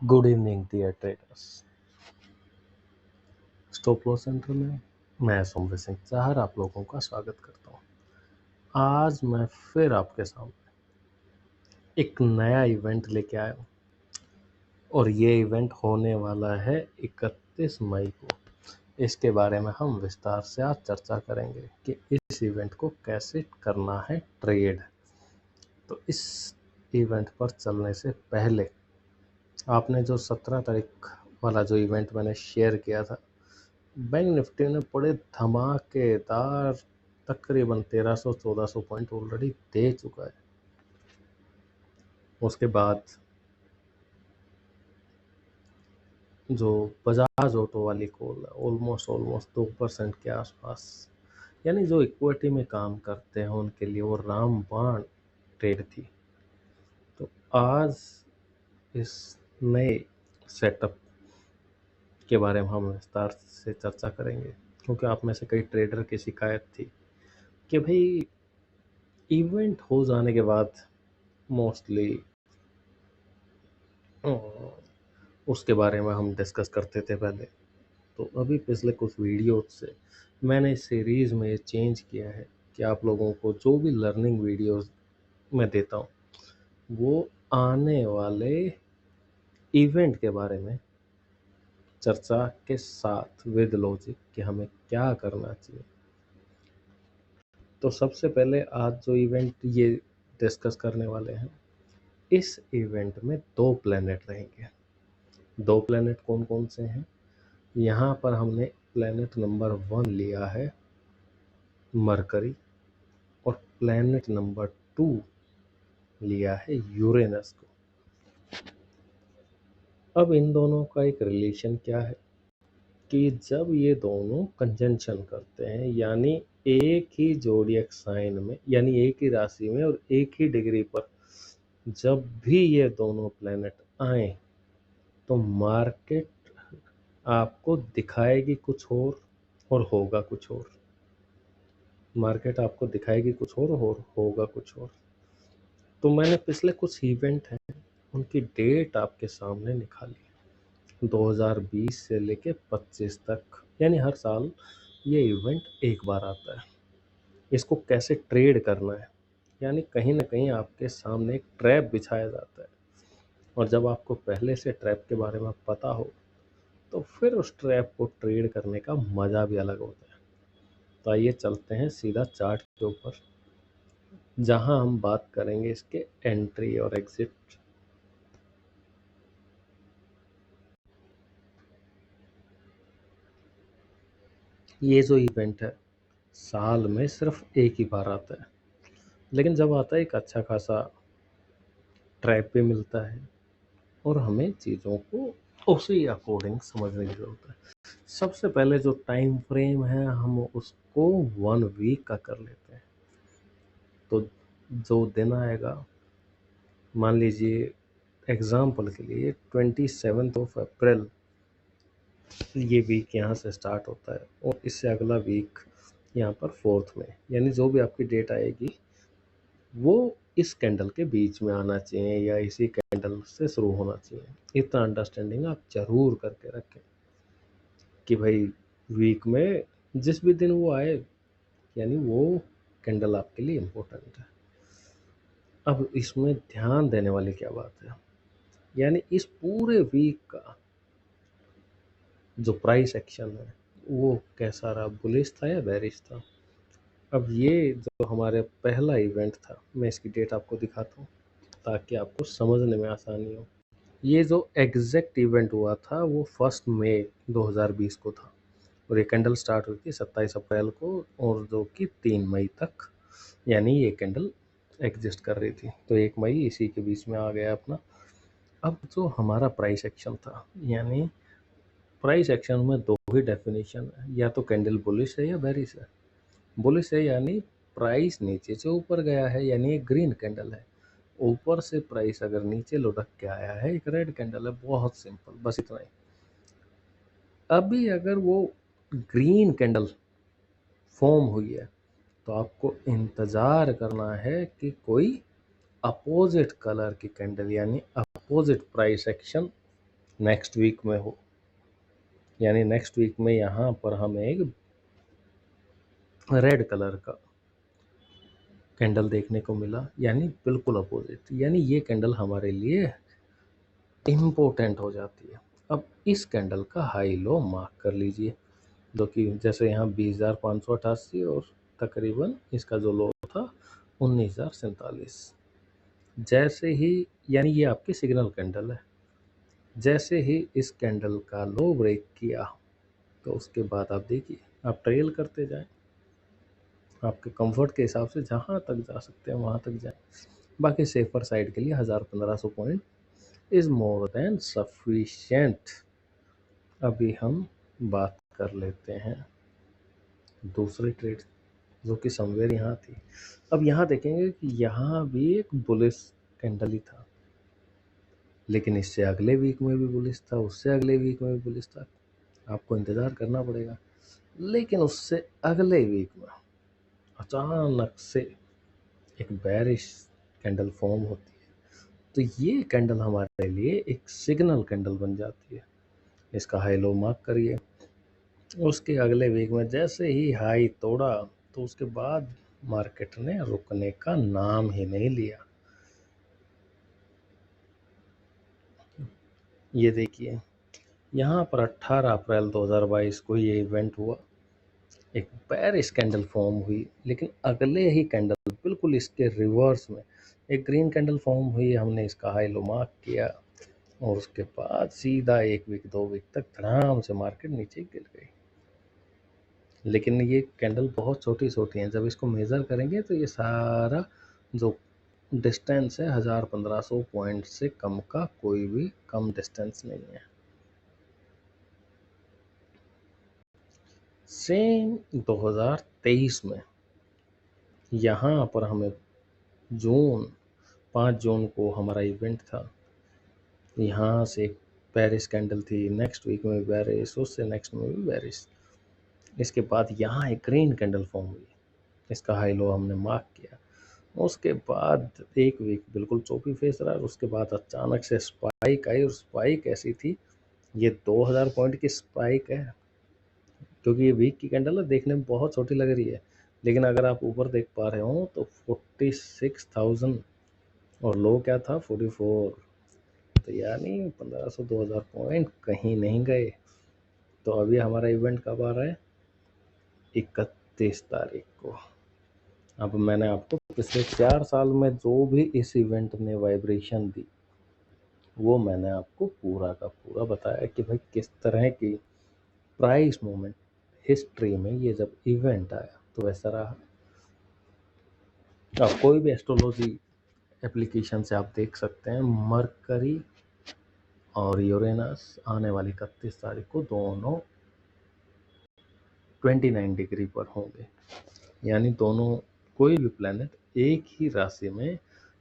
Good evening dear traders. Stop loss centre में मैं सोमवीर सिंह चाहर आप लोगों का स्वागत करता हूँ। आज मैं फिर आपके सामने एक नया इवेंट लेके आया हूँ और ये इवेंट होने वाला है 31 मई को। इसके बारे में हम विस्तार से आज चर्चा करेंगे कि इस इवेंट को कैसे करना है ट्रेड। तो इस इवेंट पर चलने से पहले आपने जो 17 तारीख वाला जो इवेंट मैंने शेयर किया था, बैंक निफ्टी ने बड़े धमाकेदार तकरीबन 1300-1400 पॉइंट ऑलरेडी दे चुका है। उसके बाद जो बजाज ऑटो वाली कॉल है ऑलमोस्ट 2% के आसपास, यानी जो इक्विटी में काम करते हैं उनके लिए वो रामबाण ट्रेड थी। तो आज इस नए सेटअप के बारे में हम विस्तार से चर्चा करेंगे, क्योंकि आप में से कई ट्रेडर की शिकायत थी कि भाई इवेंट हो जाने के बाद मोस्टली उसके बारे में हम डिस्कस करते थे पहले। तो अभी पिछले कुछ वीडियो से मैंने इस सीरीज़ में ये चेंज किया है कि आप लोगों को जो भी लर्निंग वीडियोस मैं देता हूँ वो आने वाले इवेंट के बारे में चर्चा के साथ विद लॉजिक कि हमें क्या करना चाहिए। तो सबसे पहले आज जो इवेंट ये डिस्कस करने वाले हैं, इस इवेंट में 2 प्लैनेट रहेंगे। 2 प्लैनेट कौन कौन से हैं? यहाँ पर हमने प्लैनेट नंबर 1 लिया है मरकरी और प्लैनेट नंबर 2 लिया है यूरेनस को। अब इन दोनों का एक रिलेशन क्या है कि जब ये दोनों कंजंक्शन करते हैं, यानी एक ही जोडियक साइन में, यानी एक ही राशि में और एक ही डिग्री पर जब भी ये दोनों प्लैनेट आए तो मार्केट आपको दिखाएगी कुछ और होगा कुछ और। मार्केट आपको दिखाएगी कुछ और होगा कुछ और। तो मैंने पिछले कुछ इवेंट हैं उनकी डेट आपके सामने निकाली 2020 से लेके 25 तक, यानी हर साल ये इवेंट एक बार आता है। इसको कैसे ट्रेड करना है, यानी कहीं ना कहीं आपके सामने एक ट्रैप बिछाया जाता है और जब आपको पहले से ट्रैप के बारे में पता हो तो फिर उस ट्रैप को ट्रेड करने का मज़ा भी अलग होता है। तो आइए चलते हैं सीधा चार्ट के ऊपर, जहां हम बात करेंगे इसके एंट्री और एग्जिट। ये जो इवेंट है साल में सिर्फ एक ही बार आता है, लेकिन जब आता है एक अच्छा खासा ट्रैप भी मिलता है और हमें चीज़ों को उसी अकॉर्डिंग समझने की ज़रूरत है। सबसे पहले जो टाइम फ्रेम है हम उसको 1 वीक का कर लेते हैं। तो जो दिन आएगा, मान लीजिए एग्जाम्पल के लिए 27 अप्रैल ये वीक यहाँ से स्टार्ट होता है और इससे अगला वीक यहाँ पर 4 में, यानी जो भी आपकी डेट आएगी वो इस कैंडल के बीच में आना चाहिए या इसी कैंडल से शुरू होना चाहिए। इतना अंडरस्टैंडिंग आप जरूर करके रखें कि भाई वीक में जिस भी दिन वो आए, यानी वो कैंडल आपके लिए इम्पोर्टेंट है। अब इसमें ध्यान देने वाली क्या बात है, यानी इस पूरे वीक का जो प्राइस एक्शन है वो कैसा रहा, बुलिश था या बेरिश था। अब ये जो हमारे पहला इवेंट था, मैं इसकी डेट आपको दिखाता हूँ ताकि आपको समझने में आसानी हो। ये जो एग्जैक्ट इवेंट हुआ था वो 1 मई 2020 को था और ये कैंडल स्टार्ट हुई थी 27 अप्रैल को और जो कि 3 मई तक, यानी ये कैंडल एग्जिस्ट कर रही थी। तो 1 मई इसी के बीच में आ गया अपना। अब जो हमारा प्राइस एक्शन था, यानी प्राइस एक्शन में 2 ही डेफिनेशन है, या तो कैंडल बुलिश है या बेरिश है। बुलिश है यानी प्राइस नीचे से ऊपर गया है, यानी एक ग्रीन कैंडल है। ऊपर से प्राइस अगर नीचे लुढ़क के आया है, एक रेड कैंडल है। बहुत सिंपल, बस इतना ही। अभी अगर वो ग्रीन कैंडल फॉर्म हुई है तो आपको इंतज़ार करना है कि कोई अपोजिट कलर की कैंडल, यानी opposite price action next week में हो, यानी नेक्स्ट वीक में यहाँ पर हमें एक रेड कलर का कैंडल देखने को मिला, यानी बिल्कुल अपोजिट, यानी ये कैंडल हमारे लिए इम्पोर्टेंट हो जाती है। अब इस कैंडल का हाई लो मार्क कर लीजिए, जो कि जैसे यहाँ 20,588 और तकरीबन इसका जो लो था 19,047। जैसे ही, यानी ये आपकी सिग्नल कैंडल है, जैसे ही इस कैंडल का लो ब्रेक किया तो उसके बाद आप देखिए, आप ट्रेल करते जाएं, आपके कंफर्ट के हिसाब से जहाँ तक जा सकते हैं वहाँ तक जाएं। बाकी सेफर साइड के लिए 1000-1500 point is more than sufficient. अभी हम बात कर लेते हैं दूसरी ट्रेड, जो कि समवेयर यहाँ थी। अब यहाँ देखेंगे कि यहाँ भी एक बुलिश कैंडल ही था, लेकिन इससे अगले वीक में भी बुलिश था, उससे अगले वीक में भी बुलिश था। आपको इंतज़ार करना पड़ेगा। लेकिन उससे अगले वीक में अचानक से एक बेरिश कैंडल फॉर्म होती है, तो ये कैंडल हमारे लिए एक सिग्नल कैंडल बन जाती है। इसका हाई लो मार्क करिए। उसके अगले वीक में जैसे ही हाई तोड़ा तो उसके बाद मार्केट ने रुकने का नाम ही नहीं लिया। ये देखिए, यहाँ पर 18 अप्रैल 2022 को ये इवेंट हुआ, एक बेरिश कैंडल फॉर्म हुई, लेकिन अगले ही कैंडल बिल्कुल इसके रिवर्स में एक ग्रीन कैंडल फॉर्म हुई। हमने इसका हाई लो मार्क किया और उसके बाद सीधा 1 वीक 2 वीक तक धड़ाम से मार्केट नीचे गिर गई। लेकिन ये कैंडल बहुत छोटी छोटी हैं, जब इसको मेज़र करेंगे तो ये सारा जो डिस्टेंस है 1000-1500 पॉइंट से कम का कोई भी कम डिस्टेंस नहीं है। सेम 2023 में यहाँ पर हमें 5 जून को हमारा इवेंट था। यहाँ से एक पेरिस कैंडल थी, नेक्स्ट वीक में पेरिस, उससे नेक्स्ट में भी पेरिस। इसके बाद यहाँ एक ग्रीन कैंडल फॉर्म हुई, इसका हाई लो हमने मार्क किया। उसके बाद 1 वीक बिल्कुल चौपी फेस रहा, उसके बाद अचानक से स्पाइक आई, और स्पाइक ऐसी थी, ये 2000 पॉइंट की स्पाइक है, क्योंकि ये वीक की कैंडल है, देखने में बहुत छोटी लग रही है, लेकिन अगर आप ऊपर देख पा रहे हो तो 46,000 और लो क्या था 44, तो यानी 1500-2000 पॉइंट कहीं नहीं गए। तो अभी हमारा इवेंट कब आ रहा है? 31 तारीख को। अब मैंने आपको पिछले 4 साल में जो भी इस इवेंट ने वाइब्रेशन दी, वो मैंने आपको पूरा का पूरा बताया कि भाई किस तरह की प्राइस मूवमेंट हिस्ट्री में ये जब इवेंट आया तो वैसा रहा। अब कोई भी एस्ट्रोलॉजी एप्लीकेशन से आप देख सकते हैं, मरकरी और यूरेनस आने वाली 31 तारीख को दोनों 29 डिग्री पर होंगे, यानी दोनों, कोई भी प्लैनेट एक ही राशि में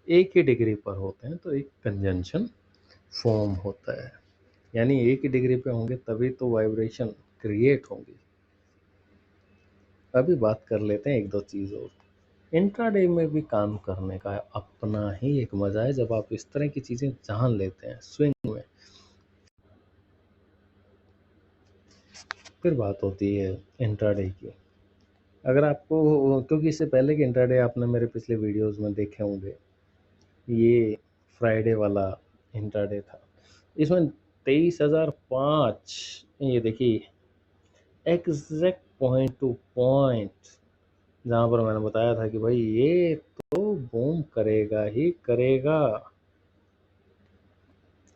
एक ही डिग्री पर होते हैं तो एक कंजंक्शन फॉर्म होता है, यानी एक ही डिग्री पे होंगे तभी तो वाइब्रेशन क्रिएट होंगी। अभी बात कर लेते हैं एक दो चीज़ और। इंट्राडे में भी काम करने का अपना ही एक मज़ा है, जब आप इस तरह की चीज़ें जान लेते हैं स्विंग में। फिर बात होती है इंट्राडे की। अगर आपको, क्योंकि इससे पहले कि इंट्राडे आपने मेरे पिछले वीडियोस में देखे होंगे, ये फ्राइडे वाला इंट्राडे था, इसमें 23,005, ये देखिए एग्जैक्ट पॉइंट टू पॉइंट, जहाँ पर मैंने बताया था कि भाई ये तो बूम करेगा ही करेगा,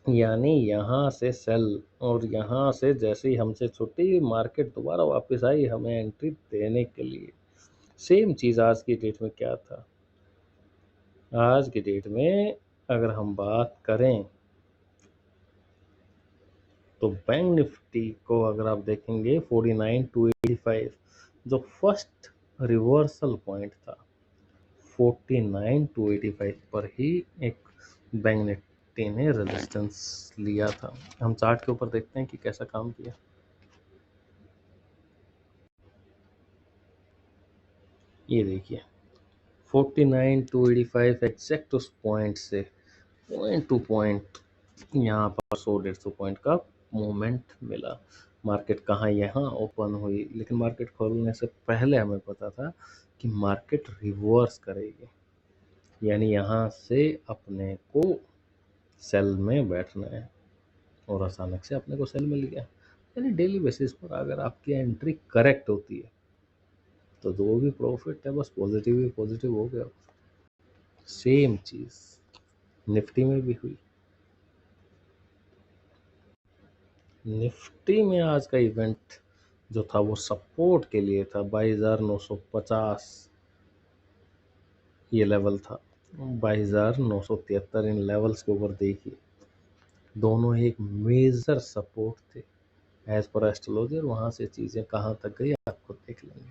यानी यहाँ से सेल, और यहाँ से जैसे ही हमसे छुट्टी, मार्केट दोबारा वापस आई हमें एंट्री देने के लिए। सेम चीज़ आज की डेट में क्या था? आज की डेट में अगर हम बात करें तो बैंक निफ्टी को अगर आप देखेंगे 49,285, जो फर्स्ट रिवर्सल पॉइंट था 49,285 पर ही एक बैंक निफ्टी ने रेजिस्टेंस लिया था। हम चार्ट के ऊपर देखते हैं कि कैसा काम किया। ये देखिए 49,285 एग्जैक्ट उस पॉइंट से पॉइंट टू पॉइंट यहाँ पर 100-150 पॉइंट का मूवमेंट मिला। मार्केट कहाँ यहाँ ओपन हुई, लेकिन मार्केट खोलने से पहले हमें पता था कि मार्केट रिवर्स करेगी, यानी यहाँ से अपने को सेल में बैठना है, और अचानक से अपने को सेल मिल गया। यानी डेली बेसिस पर अगर आपकी एंट्री करेक्ट होती है तो जो भी प्रॉफिट है बस पॉजिटिव ही पॉजिटिव हो गया। सेम चीज़ निफ्टी में भी हुई। निफ्टी में आज का इवेंट जो था वो सपोर्ट के लिए था, 22,950 ये लेवल था, 22,973 इन लेवल्स के ऊपर देखिए, दोनों एक मेजर सपोर्ट थे एज पर एस्ट्रोलॉजी, और वहाँ से चीज़ें कहाँ तक गई आप खुद देख लेंगे।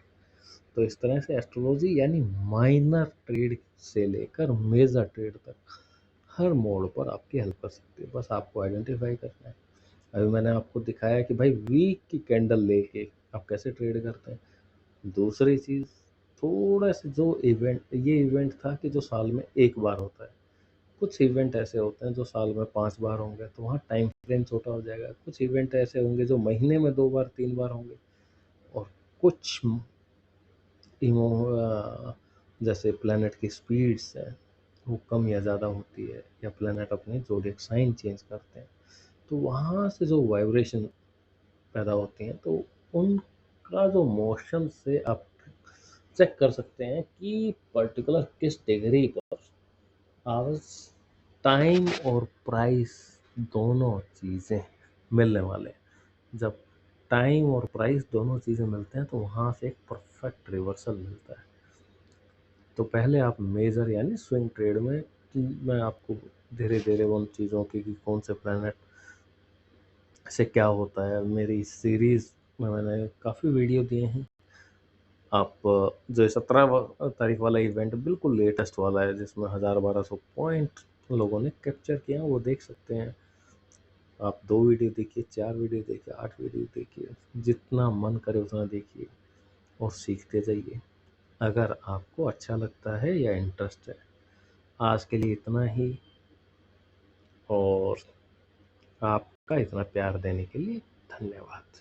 तो इस तरह से एस्ट्रोलॉजी यानी माइनर ट्रेड से लेकर मेजर ट्रेड तक हर मोड़ पर आपकी हेल्प कर सकती है, बस आपको आइडेंटिफाई करना है। अभी मैंने आपको दिखाया कि भाई वीक की कैंडल लेके आप कैसे ट्रेड करते हैं। दूसरी चीज़, थोड़ा सा जो ये इवेंट था कि जो साल में एक बार होता है, कुछ इवेंट ऐसे होते हैं जो साल में 5 बार होंगे, तो वहाँ टाइम फ्रेम छोटा हो जाएगा। कुछ इवेंट ऐसे होंगे जो महीने में 2 बार 3 बार होंगे, और कुछ इमो जैसे प्लैनेट की स्पीड्स है वो कम या ज़्यादा होती है, या प्लैनेट अपने ज़ोडिएक साइन चेंज करते हैं, तो वहाँ से जो वाइब्रेशन पैदा होती हैं, तो उनका जो मोशन से आप चेक कर सकते हैं कि पर्टिकुलर किस डिग्री पर आज टाइम और प्राइस दोनों चीज़ें मिलने वाले हैं। जब टाइम और प्राइस दोनों चीज़ें मिलते हैं तो वहाँ से एक परफेक्ट रिवर्सल मिलता है। तो पहले आप मेजर यानी स्विंग ट्रेड में, मैं आपको धीरे धीरे उन चीज़ों की कि कौन से प्लैनेट से क्या होता है, मेरी सीरीज़ में मैंने काफ़ी वीडियो दिए हैं। आप जो 17 तारीख वाला इवेंट बिल्कुल लेटेस्ट वाला है जिसमें 1000-1200 पॉइंट लोगों ने कैप्चर किया, वो देख सकते हैं। आप 2 वीडियो देखिए, 4 वीडियो देखिए, 8 वीडियो देखिए, जितना मन करे उतना देखिए और सीखते जाइए, अगर आपको अच्छा लगता है या इंटरेस्ट है। आज के लिए इतना ही, और आपका इतना प्यार देने के लिए धन्यवाद।